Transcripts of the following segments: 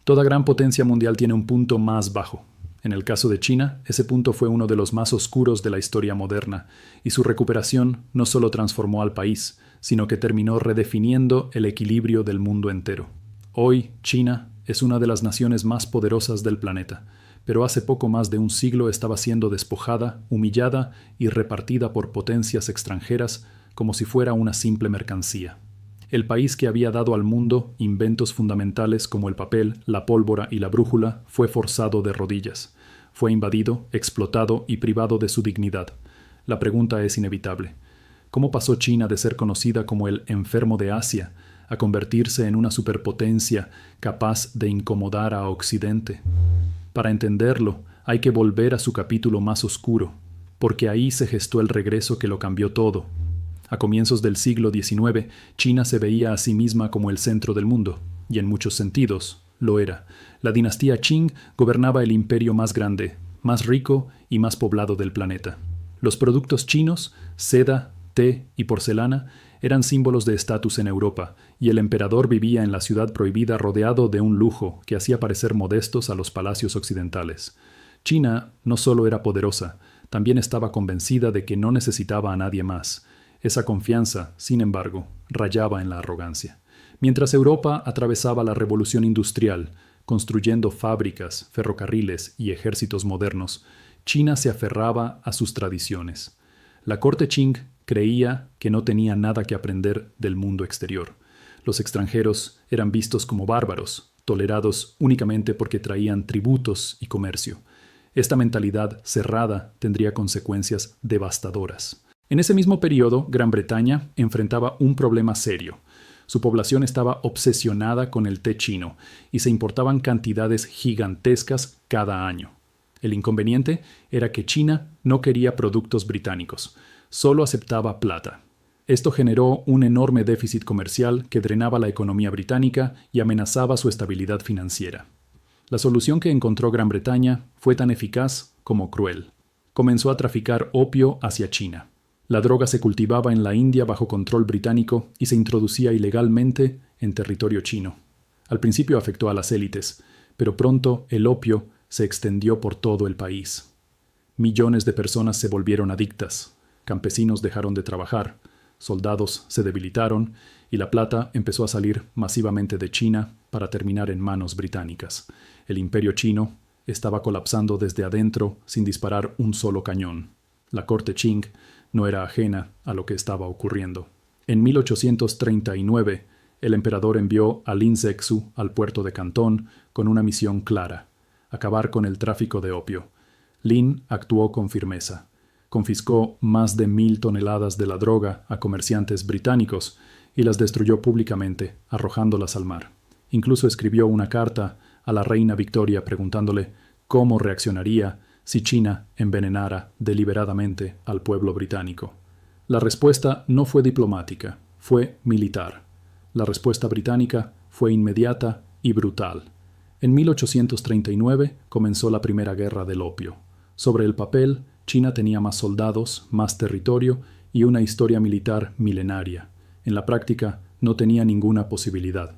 Toda gran potencia mundial tiene un punto más bajo. En el caso de China, ese punto fue uno de los más oscuros de la historia moderna, y su recuperación no solo transformó al país, sino que terminó redefiniendo el equilibrio del mundo entero. Hoy, China es una de las naciones más poderosas del planeta, pero hace poco más de un siglo estaba siendo despojada, humillada y repartida por potencias extranjeras como si fuera una simple mercancía. El país que había dado al mundo inventos fundamentales como el papel, la pólvora y la brújula fue forzado de rodillas. Fue invadido, explotado y privado de su dignidad. La pregunta es inevitable. ¿Cómo pasó China de ser conocida como el enfermo de Asia a convertirse en una superpotencia capaz de incomodar a Occidente? Para entenderlo, hay que volver a su capítulo más oscuro, porque ahí se gestó el regreso que lo cambió todo. A comienzos del siglo XIX, China se veía a sí misma como el centro del mundo, y en muchos sentidos lo era. La dinastía Qing gobernaba el imperio más grande, más rico y más poblado del planeta. Los productos chinos, seda, té y porcelana, eran símbolos de estatus en Europa, y el emperador vivía en la ciudad prohibida rodeado de un lujo que hacía parecer modestos a los palacios occidentales. China no solo era poderosa, también estaba convencida de que no necesitaba a nadie más. Esa confianza, sin embargo, rayaba en la arrogancia. Mientras Europa atravesaba la revolución industrial, construyendo fábricas, ferrocarriles y ejércitos modernos, China se aferraba a sus tradiciones. La corte Qing creía que no tenía nada que aprender del mundo exterior. Los extranjeros eran vistos como bárbaros, tolerados únicamente porque traían tributos y comercio. Esta mentalidad cerrada tendría consecuencias devastadoras. En ese mismo periodo, Gran Bretaña enfrentaba un problema serio. Su población estaba obsesionada con el té chino y se importaban cantidades gigantescas cada año. El inconveniente era que China no quería productos británicos, solo aceptaba plata. Esto generó un enorme déficit comercial que drenaba la economía británica y amenazaba su estabilidad financiera. La solución que encontró Gran Bretaña fue tan eficaz como cruel. Comenzó a traficar opio hacia China. La droga se cultivaba en la India bajo control británico y se introducía ilegalmente en territorio chino. Al principio afectó a las élites, pero pronto el opio se extendió por todo el país. Millones de personas se volvieron adictas, campesinos dejaron de trabajar, soldados se debilitaron y la plata empezó a salir masivamente de China para terminar en manos británicas. El imperio chino estaba colapsando desde adentro sin disparar un solo cañón. La corte Qing no era ajena a lo que estaba ocurriendo. En 1839, el emperador envió a Lin Zexu al puerto de Cantón con una misión clara: acabar con el tráfico de opio. Lin actuó con firmeza. Confiscó más de 1,000 toneladas de la droga a comerciantes británicos y las destruyó públicamente, arrojándolas al mar. Incluso escribió una carta a la reina Victoria preguntándole cómo reaccionaría si China envenenara deliberadamente al pueblo británico. La respuesta no fue diplomática, fue militar. La respuesta británica fue inmediata y brutal. En 1839 comenzó la Primera Guerra del Opio. Sobre el papel, China tenía más soldados, más territorio y una historia militar milenaria. En la práctica, no tenía ninguna posibilidad.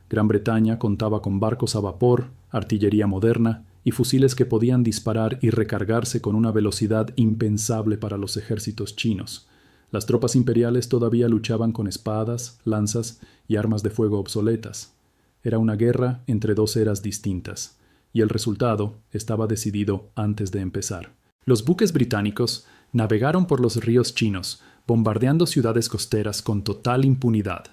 Gran Bretaña contaba con barcos a vapor, artillería moderna y fusiles que podían disparar y recargarse con una velocidad impensable para los ejércitos chinos. Las tropas imperiales todavía luchaban con espadas, lanzas y armas de fuego obsoletas. Era una guerra entre dos eras distintas, y el resultado estaba decidido antes de empezar. Los buques británicos navegaron por los ríos chinos, bombardeando ciudades costeras con total impunidad.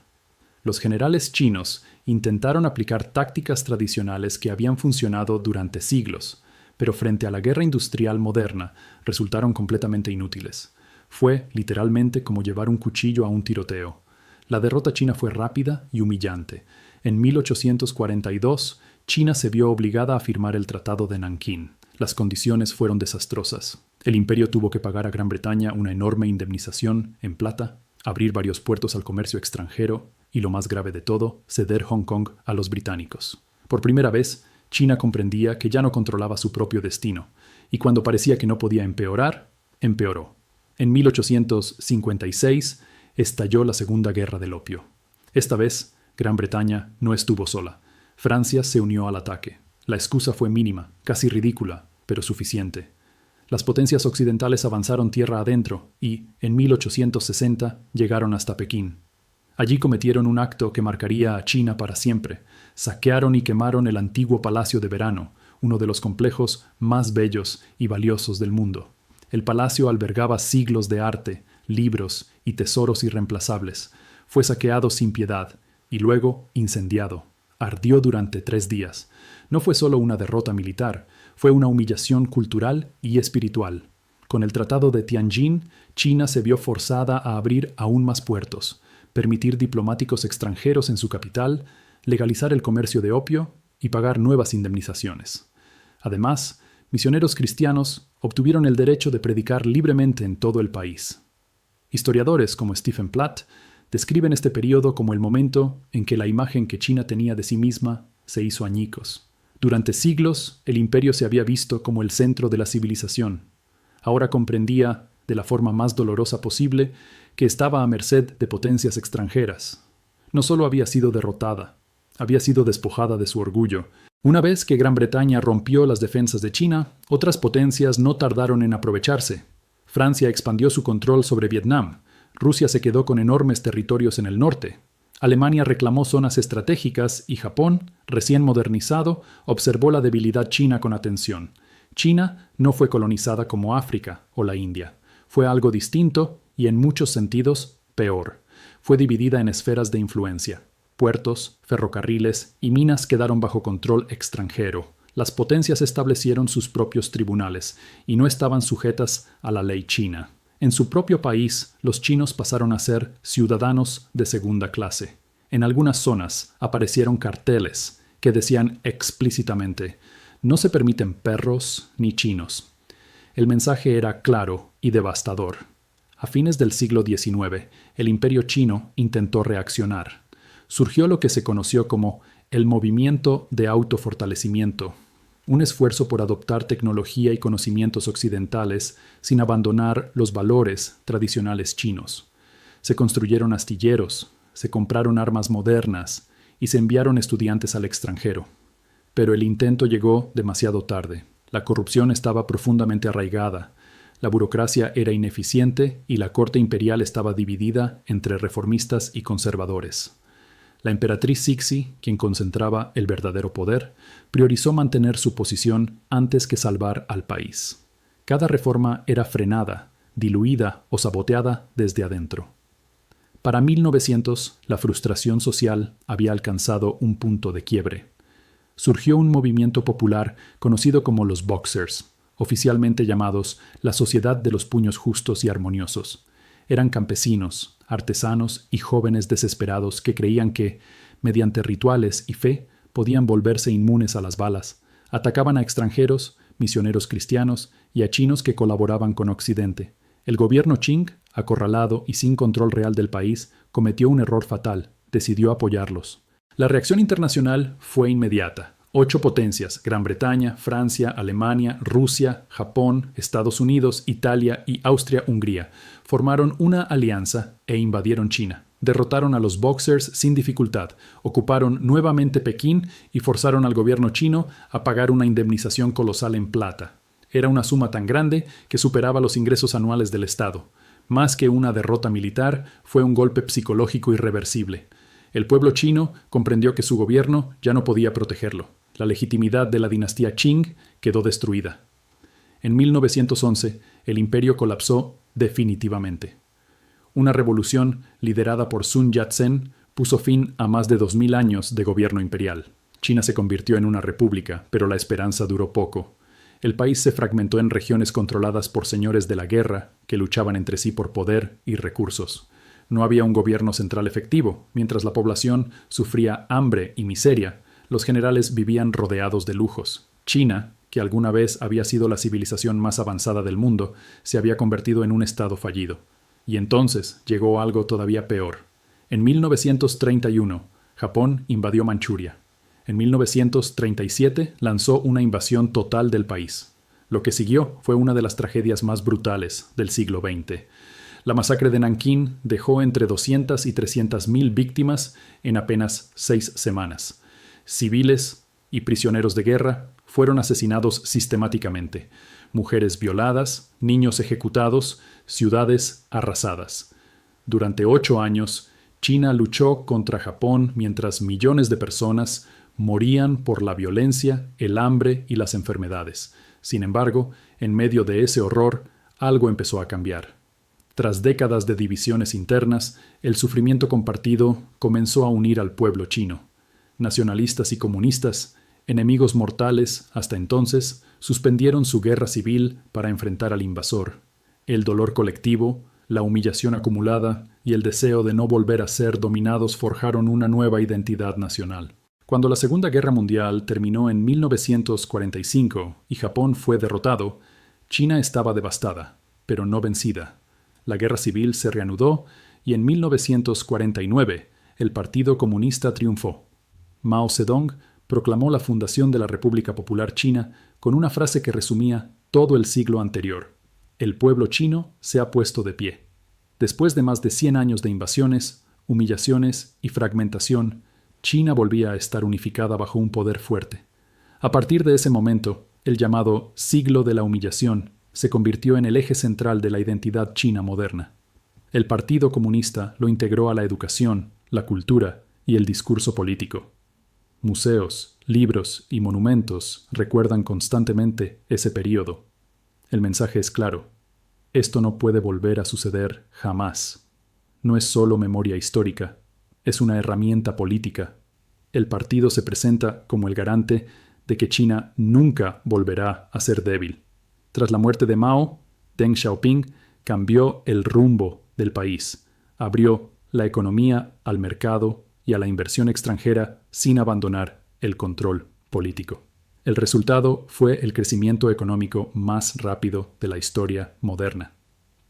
Los generales chinos intentaron aplicar tácticas tradicionales que habían funcionado durante siglos, pero frente a la guerra industrial moderna resultaron completamente inútiles. Fue, literalmente, como llevar un cuchillo a un tiroteo. La derrota china fue rápida y humillante. En 1842, China se vio obligada a firmar el Tratado de Nankín. Las condiciones fueron desastrosas. El imperio tuvo que pagar a Gran Bretaña una enorme indemnización en plata, abrir varios puertos al comercio extranjero y, lo más grave de todo, ceder Hong Kong a los británicos. Por primera vez, China comprendía que ya no controlaba su propio destino, y cuando parecía que no podía empeorar, empeoró. En 1856 estalló la Segunda Guerra del Opio. Esta vez, Gran Bretaña no estuvo sola. Francia se unió al ataque. La excusa fue mínima, casi ridícula, pero suficiente. Las potencias occidentales avanzaron tierra adentro y, en 1860, llegaron hasta Pekín. Allí cometieron un acto que marcaría a China para siempre. Saquearon y quemaron el antiguo Palacio de Verano, uno de los complejos más bellos y valiosos del mundo. El palacio albergaba siglos de arte, libros y tesoros irreemplazables. Fue saqueado sin piedad y luego incendiado. Ardió durante 3 días. No fue solo una derrota militar, fue una humillación cultural y espiritual. Con el Tratado de Tianjin, China se vio forzada a abrir aún más puertos, permitir diplomáticos extranjeros en su capital, legalizar el comercio de opio y pagar nuevas indemnizaciones. Además, misioneros cristianos obtuvieron el derecho de predicar libremente en todo el país. Historiadores como Stephen Platt describen este periodo como el momento en que la imagen que China tenía de sí misma se hizo añicos. Durante siglos, el imperio se había visto como el centro de la civilización. Ahora comprendía, de la forma más dolorosa posible, que estaba a merced de potencias extranjeras. No solo había sido derrotada, había sido despojada de su orgullo. Una vez que Gran Bretaña rompió las defensas de China, otras potencias no tardaron en aprovecharse. Francia expandió su control sobre Vietnam. Rusia se quedó con enormes territorios en el norte. Alemania reclamó zonas estratégicas y Japón, recién modernizado, observó la debilidad china con atención. China no fue colonizada como África o la India. Fue algo distinto y en muchos sentidos peor. Fue dividida en esferas de influencia. Puertos, ferrocarriles y minas quedaron bajo control extranjero. Las potencias establecieron sus propios tribunales y no estaban sujetas a la ley china. En su propio país, los chinos pasaron a ser ciudadanos de segunda clase. En algunas zonas aparecieron carteles que decían explícitamente: no se permiten perros ni chinos. El mensaje era claro y devastador. A fines del siglo XIX, el imperio chino intentó reaccionar. Surgió lo que se conoció como el movimiento de autofortalecimiento, un esfuerzo por adoptar tecnología y conocimientos occidentales sin abandonar los valores tradicionales chinos. Se construyeron astilleros, se compraron armas modernas y se enviaron estudiantes al extranjero. Pero el intento llegó demasiado tarde. La corrupción estaba profundamente arraigada, la burocracia era ineficiente y la corte imperial estaba dividida entre reformistas y conservadores. La emperatriz Cixi, quien concentraba el verdadero poder, priorizó mantener su posición antes que salvar al país. Cada reforma era frenada, diluida o saboteada desde adentro. Para 1900, la frustración social había alcanzado un punto de quiebre. Surgió un movimiento popular conocido como los Boxers, oficialmente llamados la Sociedad de los Puños Justos y Armoniosos. Eran campesinos, artesanos y jóvenes desesperados que creían que, mediante rituales y fe, podían volverse inmunes a las balas. Atacaban a extranjeros, misioneros cristianos y a chinos que colaboraban con Occidente. El gobierno Qing, acorralado y sin control real del país, cometió un error fatal: decidió apoyarlos. La reacción internacional fue inmediata. 8 potencias: Gran Bretaña, Francia, Alemania, Rusia, Japón, Estados Unidos, Italia y Austria-Hungría, formaron una alianza e invadieron China. Derrotaron a los Boxers sin dificultad, ocuparon nuevamente Pekín y forzaron al gobierno chino a pagar una indemnización colosal en plata. Era una suma tan grande que superaba los ingresos anuales del Estado. Más que una derrota militar, fue un golpe psicológico irreversible. El pueblo chino comprendió que su gobierno ya no podía protegerlo. La legitimidad de la dinastía Qing quedó destruida. En 1911, el imperio colapsó definitivamente. Una revolución liderada por Sun Yat-sen puso fin a más de 2000 años de gobierno imperial. China se convirtió en una república, pero la esperanza duró poco. El país se fragmentó en regiones controladas por señores de la guerra que luchaban entre sí por poder y recursos. No había un gobierno central efectivo. Mientras la población sufría hambre y miseria, los generales vivían rodeados de lujos. China, que alguna vez había sido la civilización más avanzada del mundo, se había convertido en un estado fallido. Y entonces llegó algo todavía peor. En 1931, Japón invadió Manchuria. En 1937 lanzó una invasión total del país. Lo que siguió fue una de las tragedias más brutales del siglo XX. La masacre de Nankín dejó entre 200 y 300 mil víctimas en apenas 6 semanas. Civiles y prisioneros de guerra fueron asesinados sistemáticamente. Mujeres violadas, niños ejecutados, ciudades arrasadas. Durante 8 años, China luchó contra Japón mientras millones de personas morían por la violencia, el hambre y las enfermedades. Sin embargo, en medio de ese horror, algo empezó a cambiar. Tras décadas de divisiones internas, el sufrimiento compartido comenzó a unir al pueblo chino. Nacionalistas y comunistas, enemigos mortales hasta entonces, suspendieron su guerra civil para enfrentar al invasor. El dolor colectivo, la humillación acumulada y el deseo de no volver a ser dominados forjaron una nueva identidad nacional. Cuando la Segunda Guerra Mundial terminó en 1945 y Japón fue derrotado, China estaba devastada, pero no vencida. La guerra civil se reanudó y en 1949 el Partido Comunista triunfó. Mao Zedong proclamó la fundación de la República Popular China con una frase que resumía todo el siglo anterior: el pueblo chino se ha puesto de pie. Después de más de 100 años de invasiones, humillaciones y fragmentación, China volvía a estar unificada bajo un poder fuerte. A partir de ese momento, el llamado siglo de la humillación se convirtió en el eje central de la identidad china moderna. El Partido Comunista lo integró a la educación, la cultura y el discurso político. Museos, libros y monumentos recuerdan constantemente ese período. El mensaje es claro: esto no puede volver a suceder jamás. No es solo memoria histórica, es una herramienta política. El partido se presenta como el garante de que China nunca volverá a ser débil. Tras la muerte de Mao, Deng Xiaoping cambió el rumbo del país, abrió la economía al mercado y a la inversión extranjera sin abandonar el control político. El resultado fue el crecimiento económico más rápido de la historia moderna.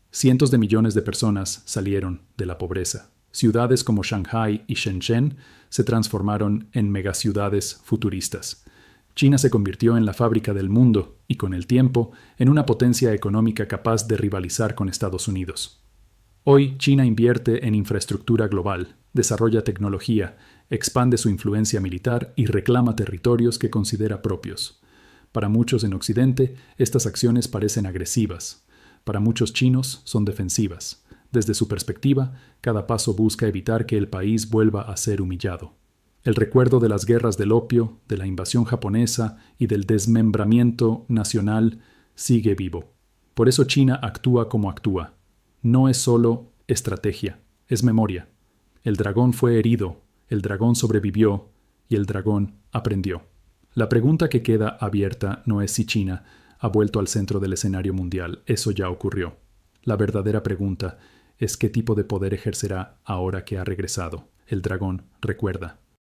Cientos de millones de personas salieron de la pobreza. Ciudades como Shanghái y Shenzhen se transformaron en megaciudades futuristas. China se convirtió en la fábrica del mundo y, con el tiempo, en una potencia económica capaz de rivalizar con Estados Unidos. Hoy, China invierte en infraestructura global, desarrolla tecnología, expande su influencia militar y reclama territorios que considera propios. Para muchos en Occidente, estas acciones parecen agresivas. Para muchos chinos son defensivas. Desde su perspectiva, cada paso busca evitar que el país vuelva a ser humillado. El recuerdo de las guerras del opio, de la invasión japonesa y del desmembramiento nacional sigue vivo. Por eso China actúa como actúa. No es solo estrategia, es memoria. El dragón fue herido, el dragón sobrevivió y el dragón aprendió. La pregunta que queda abierta no es si China ha vuelto al centro del escenario mundial. Eso ya ocurrió. La verdadera pregunta es qué tipo de poder ejercerá ahora que ha regresado. El dragón recuerda.